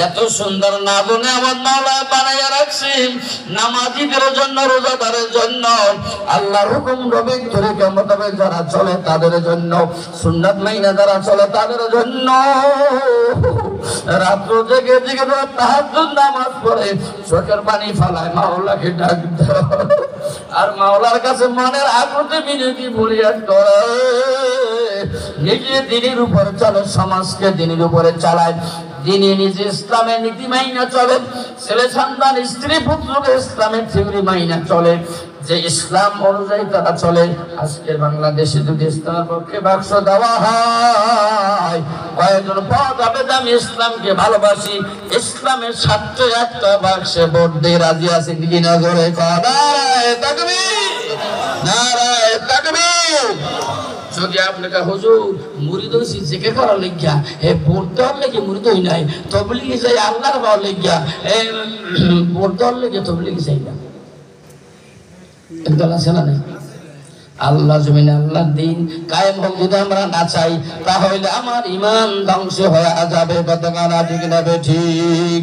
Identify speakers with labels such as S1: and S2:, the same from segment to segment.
S1: এত সুন্দর নাজনে আমার মাওলা বানাইয়া রাখছি নামাজীদের জন্য, রোজাদারের জন্য, আল্লাহর হুকুম রবিক ধরে কিয়ামত হবে যারা চলে তাদের জন্য, সুন্নাত মাইনা যারা চলে তাদের জন্য। রাত্র জেগে জেগে তাহাজ্জুদ নামাজ পড়ে চোখের পানি ফালায় মাওলাকে ডাক দেয় আর মাওলার কাছে মনের আকুতি বিনতি ফরিয়াদ করে। নিজে দিনের উপরে চলে, সমাজকে দিনের উপরে চালায়, দিনে নিজে ইসলামের নীতি মাইনা চলে, ছেলে সন্তান স্ত্রী পুত্রকে ইসলামের থিওরি মাইনা চলে, যে ইসলাম অনুযায়ী তারা চলে। আজকের বাংলাদেশে যদি ইসলামের পক্ষে বাক্স দেওয়া হয় কয়েকজন পাওয়া যাবে যে আমি ইসলামকে ভালোবাসি, ইসলামের স্বার্থে একটা বাক্সে ভোট দিয়ে রাজি আছে দিদি নজরে। নারায়ে তাকবীর, নারায়ে তাকবীর। যদি আপনাকে হুজুর মুরিদ হইছি জেকে করার লেগিয়া এ ভোট দেওয়ার লেগে মুরিদ হই নাই, তবলিগে যাই আল্লাহর পাওয়ার লেগিয়া এ ভোট দেওয়ার লেগে তবলিগে যাই না, একদল আছে না? আল্লাহ জমিনে আল্লাহর দিন কায়েম হোক যদি আমরা না চাই তাহলে আমার ঈমান ধ্বংস হয়ে যাবে। কতক্ষণ ঠিক না ঠিক?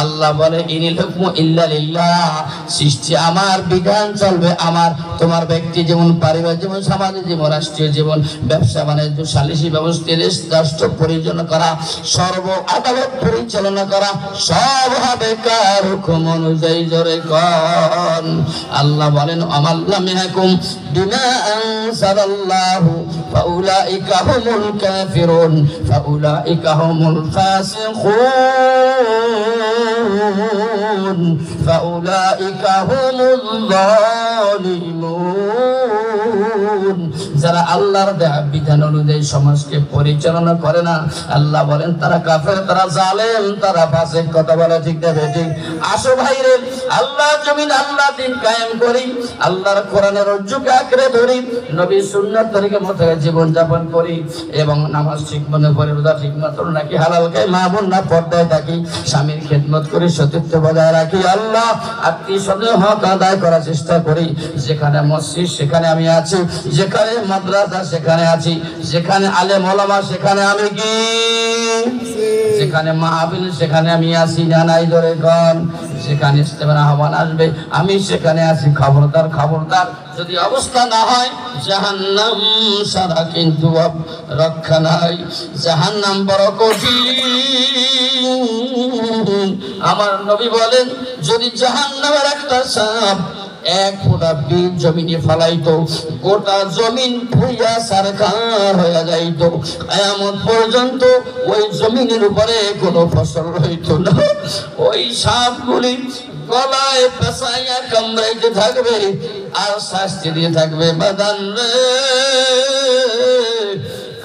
S1: আল্লাহ বলে ইনিল হুকমু ইল্লা লিল্লাহ, সৃষ্টি আমার, বিধান চলবে আমার। তোমার ব্যক্তি জীবন, পারিবারিক জীবন, সামাজিক জীবন, রাষ্ট্রীয় জীবন, ব্যবসা বাণিজ্য, সালিসি ব্যবস্থা, রাষ্ট্র পরিচালনা করা, সর্ব আদালত পরিচালনা করা সব হবে কার হুকুম অনুযায়ী। জোরে কোন আল্লাহ বলেন আমাল্লাম ইয়াকুম বিমা আনসালাল্লাহু ফাউলাইকা হুমুল কাফিরুন ফাউলাইকা হুমুল ফাসিকুন ফাউলাইকা হুমুল যালিমুন। যারা আল্লাহর দেয়া বিধান অনুযায়ী সমাজকে পরিচালনা করে না, আল্লাহ বলেন তারা কাফের, তারা জালেম, তারা ফাসিক। কথা বলে ঠিক না ঠিক? আসো ভাইরে, আল্লাহ জমিন আল্লাহ দিন কায়েম করি, আল্লাহর কোরআনের রজ্জুকে আঁকড়ে ধরি, নবী সুন্নাত তরিকা মতো জীবন যাপন করি এবং নামাজ ঠিক মনে পড়ে, রোজা ঠিক মতো নাকি, হালাল খাই, মা বোন না পর্দায় থাকি, স্বামীর খেদমত করি, সতীত্ব বজায় রাখি, আল্লাহ আত্মীয় স্বজন হক আদায় করার চেষ্টা করি। যেখানে মসজিদ সেখানে আমি আছি, যেখানে মাদ্রাসা সেখানে আছি, যেখানে আলেম ওলামা সেখানে আমি কি, যেখানে মাহফিল সেখানে আমি আছি না নাই? ধরে কোন যেখানে ইস্তেমার আহ্বান আসবে আমি সেখানে আছি। খবরদার, খবরদার, যদি অবস্থা না হয় জাহান্নাম সারা কিন্তু রক্ষা নাই। জাহান্নাম বড় কঠিন। আমার নবী বলেন যদি জাহান্নামের একটা সাপ এক ফোঁটা বীজ জমিনে ফালাইতো, গোটা জমিন পুড়িয়া সারখার হয়ে যাইত, কিয়ামত পর্যন্ত ওই জমিনের উপরে কোনো ফসল হইতো না। ওই সাপগুলি গলায় পেঁচাইয়া কামড়াইতে থাকবে আর শাস্তি দিয়ে থাকবে। বাদান রে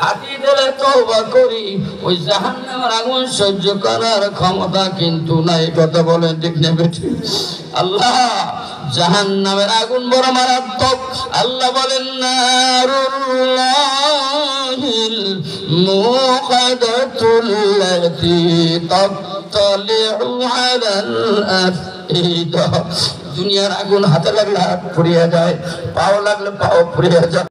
S1: আটি দিলে তওবা করি, ওই জাহান্নামের আগুন সহ্য করার ক্ষমতা কিন্তু নাই। কথা বলেন ঠিক না বেঠি? আল্লাহ জাহান্নামের আগুন বড় মারাত্মক। আল্লাহ বলেন নারুল্লাহিল মুকাদাতুল্লাতী তাত্তালিউ আলাল আফইদা। দুনিয়ার আগুন হাতে লাগলে হাত পুড়িয়ে যায়, পাও লাগলে পাও পুড়িয়ে যায়।